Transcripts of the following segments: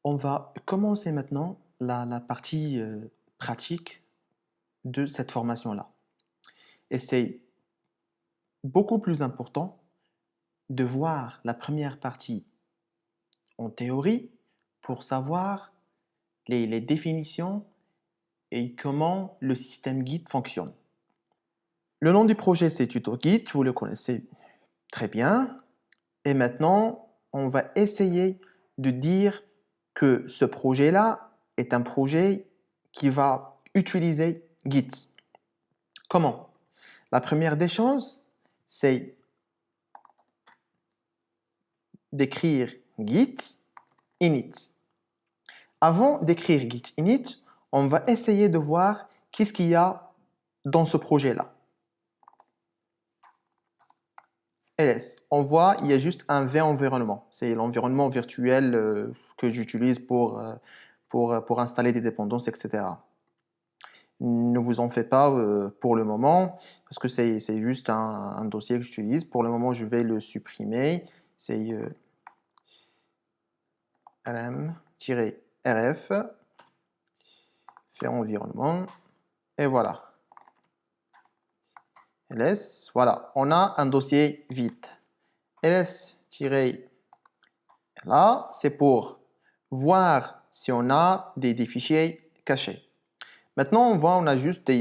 On va commencer maintenant la partie pratique de cette formation-là. Et c'est beaucoup plus important de voir la première partie en théorie pour savoir les définitions et comment le système Git fonctionne. Le nom du projet, c'est Tuto Git, vous le connaissez très bien. Et maintenant, on va essayer de dire que ce projet-là est un projet qui va utiliser Git. Comment? La première des choses, c'est d'écrire Git init. Avant d'écrire Git init, on va essayer de voir qu'est-ce qu'il y a dans ce projet-là. ls. On voit, il y a juste un v-environnement. C'est l'environnement virtuel que j'utilise pour installer des dépendances, etc. Ne vous en faites pas pour le moment, parce que c'est juste un dossier que j'utilise. Pour le moment, je vais le supprimer. C'est rm-rf, fait environnement, et voilà. ls, voilà, on a un dossier vide. ls-là, c'est pour voir si on a des fichiers cachés. Maintenant, on voit, on a juste des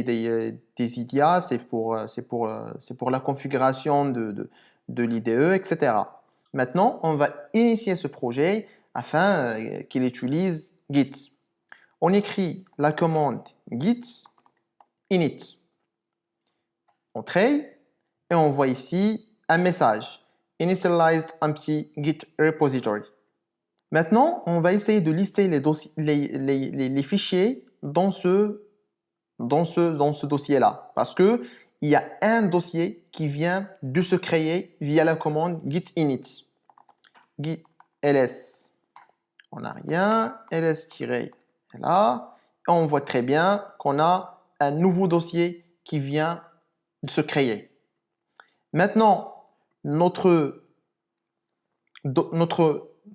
IDEA, c'est pour la configuration de l'IDE, etc. Maintenant, on va initier ce projet afin qu'il utilise Git. On écrit la commande git init. Entrée, et on voit ici un message initialized empty git repository. Maintenant, on va essayer de lister les fichiers dans ce dossier-là, parce que il y a un dossier qui vient de se créer via la commande git init. Git ls, on n'a rien, ls-là, et on voit très bien qu'on a un nouveau dossier qui vient de se créer. Maintenant, notre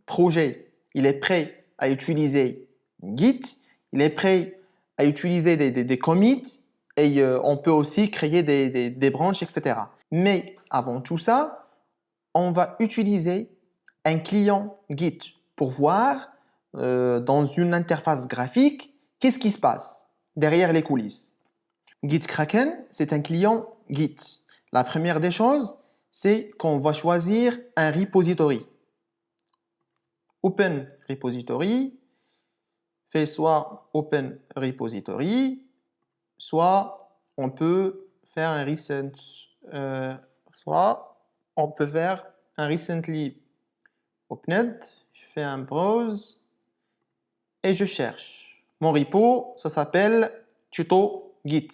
projet, il est prêt à utiliser Git, il est prêt à utiliser des commits et on peut aussi créer des branches, etc. Mais avant tout ça, on va utiliser un client Git pour voir dans une interface graphique qu'est-ce qui se passe derrière les coulisses. GitKraken, c'est un client Git. La première des choses, c'est qu'on va choisir un repository. Open repository fait soit open repository, soit on peut faire un recent, soit on peut faire un recently opened. Je fais un browse et je cherche. Mon repo, ça s'appelle tuto git.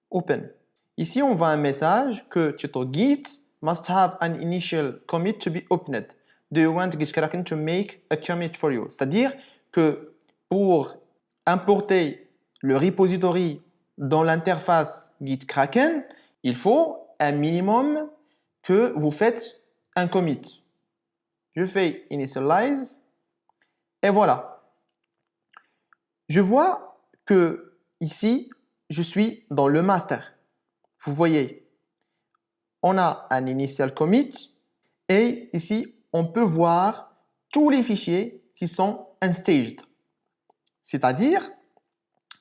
Open. Ici, on voit un message que tuto git must have an initial commit to be opened. Do you want GitKraken to make a commit for you? C'est-à-dire que pour importer le repository dans l'interface GitKraken, il faut un minimum que vous faites un commit. Je fais initialize et voilà. Je vois que ici, je suis dans le master. Vous voyez, on a un initial commit et ici, on peut voir tous les fichiers qui sont unstaged. C'est-à-dire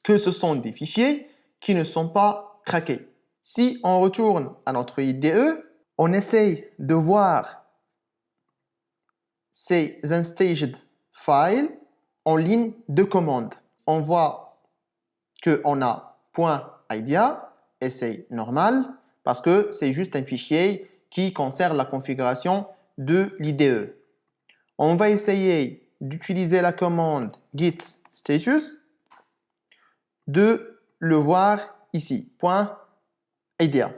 que ce sont des fichiers qui ne sont pas traqués. Si on retourne à notre IDE, on essaye de voir ces unstaged files en ligne de commande. On voit qu'on a .idea et c'est normal parce que c'est juste un fichier qui concerne la configuration de l'IDE. On va essayer d'utiliser la commande git status de le voir ici, .idea.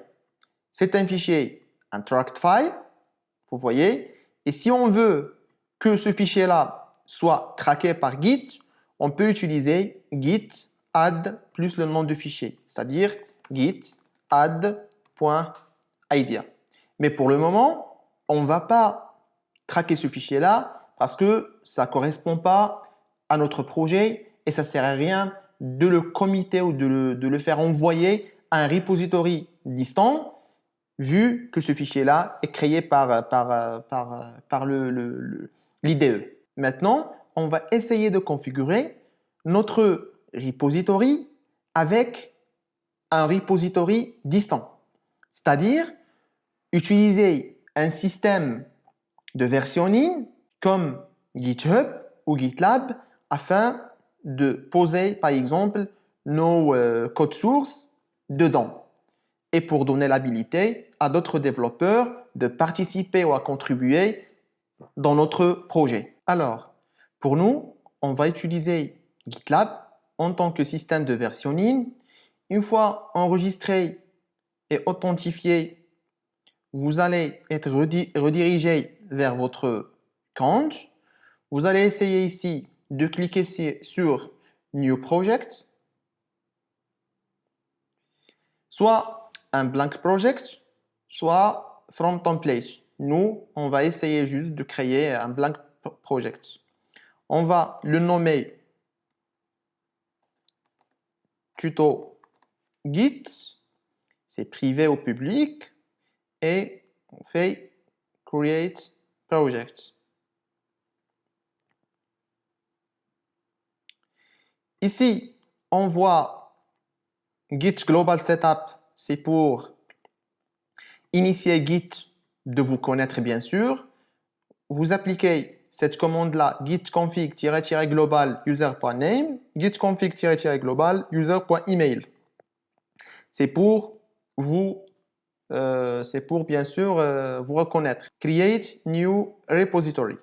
C'est un fichier, un tracked file, vous voyez, et si on veut que ce fichier-là soit traqué par Git, on peut utiliser git add plus le nom du fichier, c'est-à-dire git add.idea. Mais pour le moment, on ne va pas traquer ce fichier-là parce que ça ne correspond pas à notre projet et ça ne sert à rien de le committer ou de le faire envoyer à un repository distant, vu que ce fichier-là est créé par l'IDE. Maintenant, on va essayer de configurer notre repository avec un repository distant, c'est-à-dire utiliser un système de versionning comme GitHub ou GitLab afin de poser, par exemple, nos codes sources dedans et pour donner l'habilité à d'autres développeurs de participer ou à contribuer dans notre projet. Alors, pour nous, on va utiliser GitLab en tant que système de versionning. Une fois enregistré et authentifié, vous allez être redirigé vers votre compte. Vous allez essayer ici de cliquer sur New Project, soit un blank project, soit from template. Nous, on va essayer juste de créer un blank project. On va le nommer tuto Git, c'est privé ou public, et on fait create project. Ici, on voit Git Global Setup, c'est pour initier Git de vous connaître bien sûr. Vous appliquez cette commande-là, git config-global user.name, git config-global user.email. C'est pour vous, bien sûr vous reconnaître. Create new repository.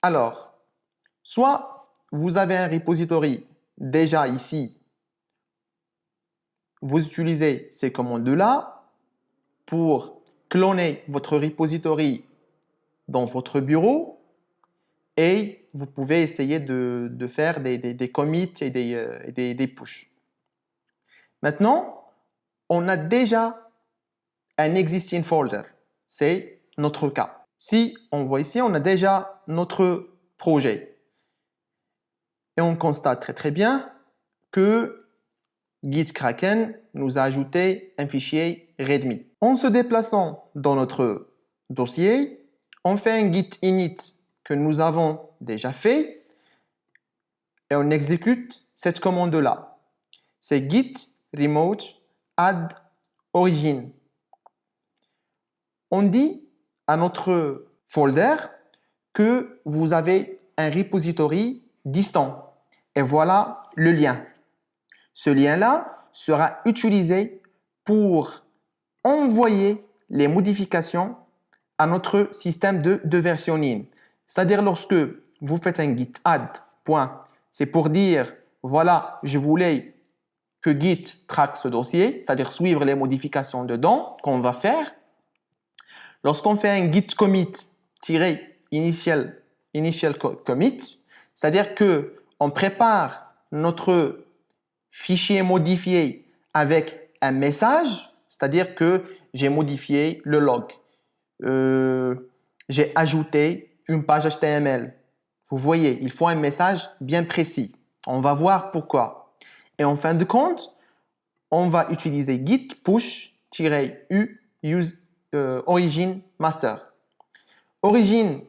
Alors, soit vous avez un repository déjà ici, vous utilisez ces commandes-là pour cloner votre repository dans votre bureau et vous pouvez essayer de faire des commits et des push. Maintenant, on a déjà un existing folder. C'est notre cas. Si on voit ici, on a déjà notre projet. Et on constate très très bien que Gitkraken nous a ajouté un fichier README. En se déplaçant dans notre dossier, on fait un git init que nous avons déjà fait et on exécute cette commande-là. C'est git remote add origin. On dit à notre folder que vous avez un repository distant. Et voilà le lien. Ce lien-là sera utilisé pour envoyer les modifications à notre système de versionning. C'est-à-dire lorsque vous faites un git add, c'est pour dire, voilà, je voulais que Git traque ce dossier, c'est-à-dire suivre les modifications dedans qu'on va faire. Lorsqu'on fait un git commit initial commit, c'est-à-dire que on prépare notre fichier modifié avec un message, c'est-à-dire que j'ai modifié le log. J'ai ajouté une page HTML. Vous voyez, il faut un message bien précis. On va voir pourquoi. Et en fin de compte, on va utiliser git push-u use origin master. Origin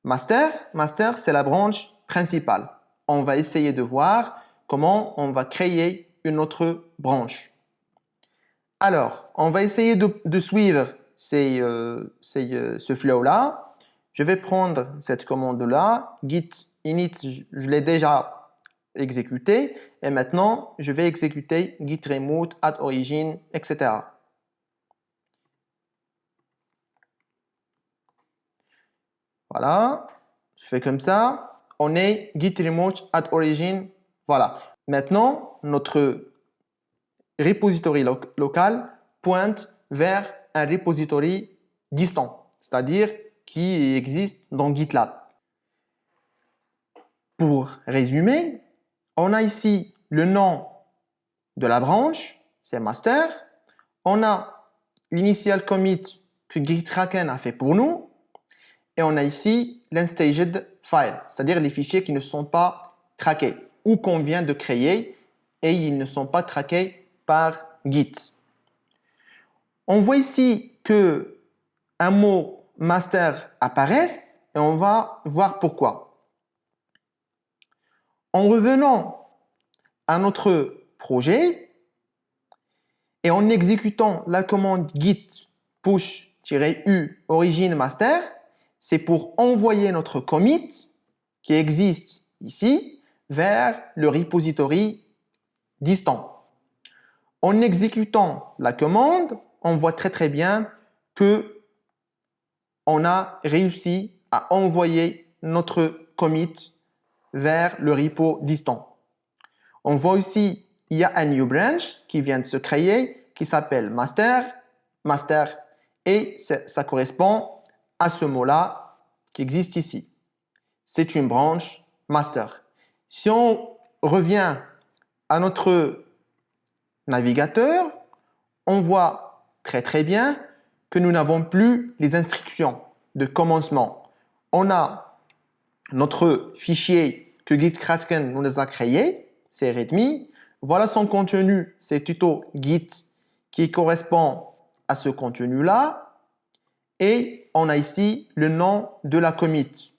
master, c'est la branche principale. On va essayer de voir comment on va créer une autre branche. Alors, on va essayer de suivre ce flow-là. Je vais prendre cette commande-là, git init, je l'ai déjà exécuté, et maintenant, je vais exécuter git remote add origin, etc. Voilà, je fais comme ça. On est git remote add origin. Voilà. Maintenant, notre repository local pointe vers un repository distant, c'est-à-dire qui existe dans GitLab. Pour résumer, on a ici le nom de la branche, c'est master. On a l'initial commit que Gitkraken a fait pour nous. Et on a ici l'instaged files, c'est-à-dire les fichiers qui ne sont pas traqués ou qu'on vient de créer et ils ne sont pas traqués par Git. On voit ici que un mot master apparaît et on va voir pourquoi. En revenant à notre projet et en exécutant la commande git push-u origin master, c'est pour envoyer notre commit qui existe ici vers le repository distant. En exécutant la commande, on voit très bien que on a réussi à envoyer notre commit vers le repo distant. On voit aussi il y a un new branch qui vient de se créer qui s'appelle master et ça correspond à ce mot-là qui existe ici. C'est une branche master. Si on revient à notre navigateur, on voit très bien que nous n'avons plus les instructions de commencement. On a notre fichier que GitKraken nous a créé, c'est readme. Voilà son contenu, c'est tuto Git qui correspond à ce contenu-là. Et on a ici le nom de la commit.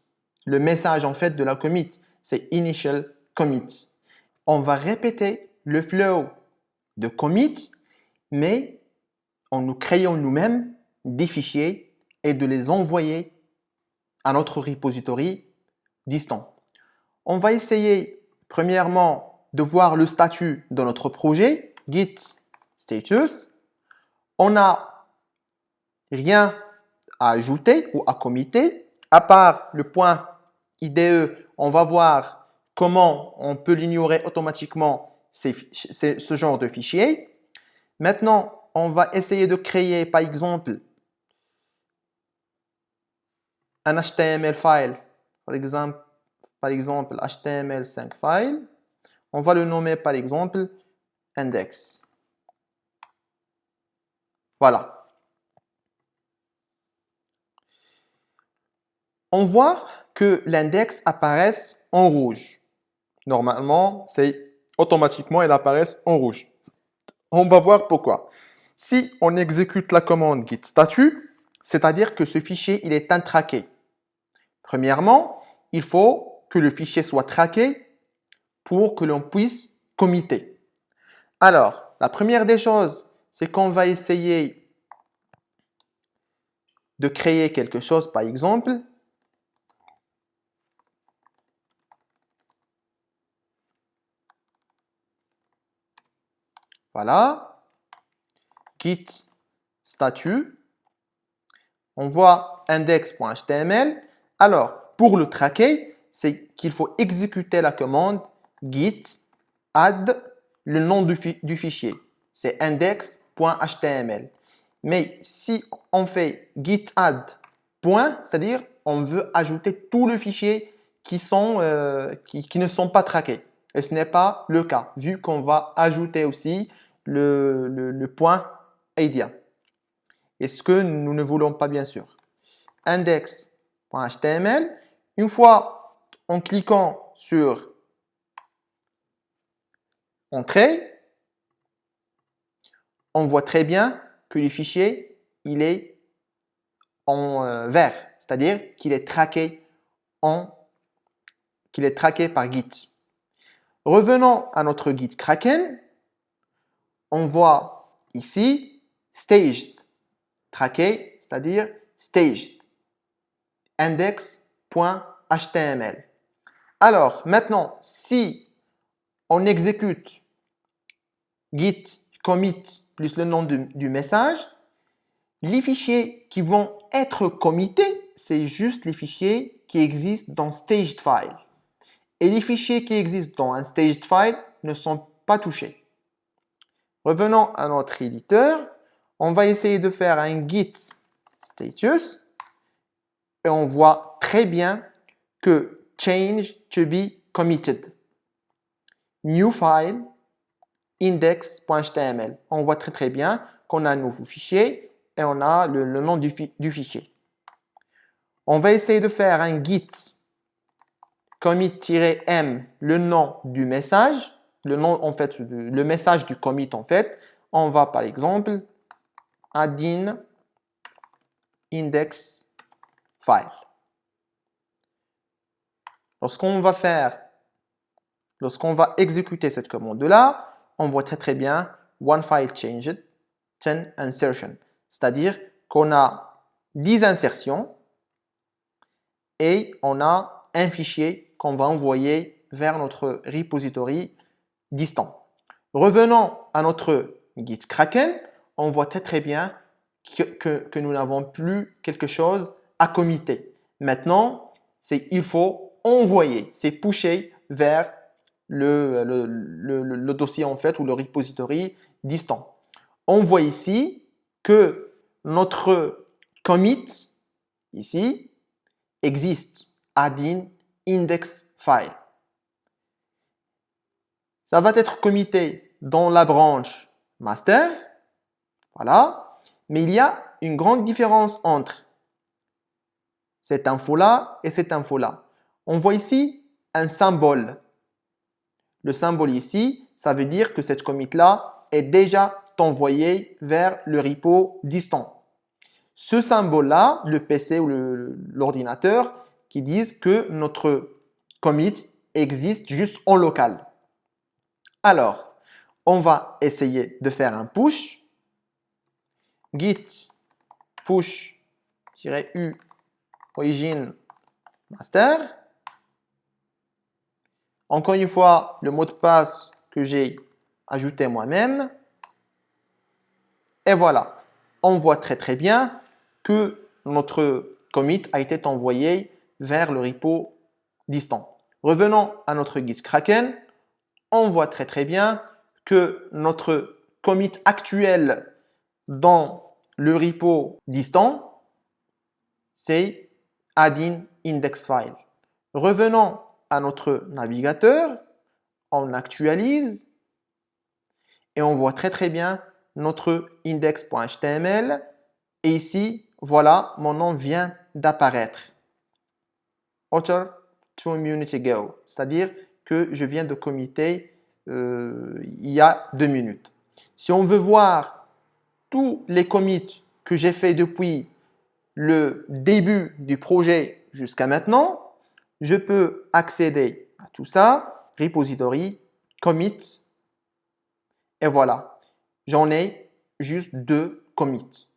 Le message en fait de la commit, c'est initial commit. On va répéter le flow de commit, mais en nous créant nous-mêmes des fichiers et de les envoyer à notre repository distant. On va essayer premièrement de voir le statut de notre projet, git status. On n'a rien à ajouter ou à committer, à part le point IDE, on va voir comment on peut l'ignorer automatiquement ce genre de fichier. Maintenant, on va essayer de créer par exemple un HTML file, par exemple HTML5 file. On va le nommer par exemple index. Voilà. On voit que l'index apparaît en rouge. Normalement, c'est automatiquement, il apparaît en rouge. On va voir pourquoi. Si on exécute la commande git statut, c'est-à-dire que ce fichier il est intraqué. Premièrement, il faut que le fichier soit traqué pour que l'on puisse committer. Alors, la première des choses, c'est qu'on va essayer de créer quelque chose, par exemple. Voilà. Git statut. On voit index.html. Alors, pour le traquer, c'est qu'il faut exécuter la commande git add le nom du fichier. C'est index.html. Mais si on fait git add point, c'est-à-dire on veut ajouter tous les fichiers qui ne sont pas traqués. Et ce n'est pas le cas, vu qu'on va ajouter aussi le point idea. Et ce que nous ne voulons pas bien sûr. Index.html. Une fois en cliquant sur Entrée, on voit très bien que le fichier il est en vert, c'est-à-dire qu'il est traqué par Git. Revenons à notre Git Kraken, on voit ici staged, traqué, c'est-à-dire staged, index.html. Alors maintenant, si on exécute git commit plus le nom du message, les fichiers qui vont être committés, c'est juste les fichiers qui existent dans staged file. Et les fichiers qui existent dans un staged file ne sont pas touchés. Revenons à notre éditeur. On va essayer de faire un git status. Et on voit très bien que change to be committed. New file index.html. On voit très bien qu'on a un nouveau fichier et on a le nom du fichier. On va essayer de faire un git commit-m, le nom du message, le nom en fait, le message du commit en fait, on va par exemple add-in index file. Lorsqu'on va exécuter cette commande-là, on voit très bien one file changed, 10 insertion. C'est-à-dire qu'on a 10 insertions et on a un fichier qu'on va envoyer vers notre repository distant. Revenons à notre Git Kraken, on voit très bien que nous n'avons plus quelque chose à committer. Maintenant, il faut envoyer, c'est pusher vers le dossier en fait ou le repository distant. On voit ici que notre commit ici existe, add-in index file. Ça va être commité dans la branche master, voilà, mais il y a une grande différence entre cette info-là et cette info-là. On voit ici un symbole. Le symbole ici, ça veut dire que cette commit-là est déjà envoyée vers le repo distant. Ce symbole-là, le PC ou l'ordinateur, qui disent que notre commit existe juste en local. Alors, on va essayer de faire un push. Git push-u origin master. Encore une fois, le mot de passe que j'ai ajouté moi-même. Et voilà, on voit très bien que notre commit a été envoyé vers le repo distant. Revenons à notre Git Kraken. On voit très bien que notre commit actuel dans le repo distant, c'est add-in index file. Revenons à notre navigateur, on actualise et on voit très bien notre index.html et ici, voilà, mon nom vient d'apparaître. Author 2 minutes ago, c'est-à-dire que je viens de committer il y a 2 minutes. Si on veut voir tous les commits que j'ai fait depuis le début du projet jusqu'à maintenant, je peux accéder à tout ça, repository, commit, et voilà, j'en ai juste 2 commits.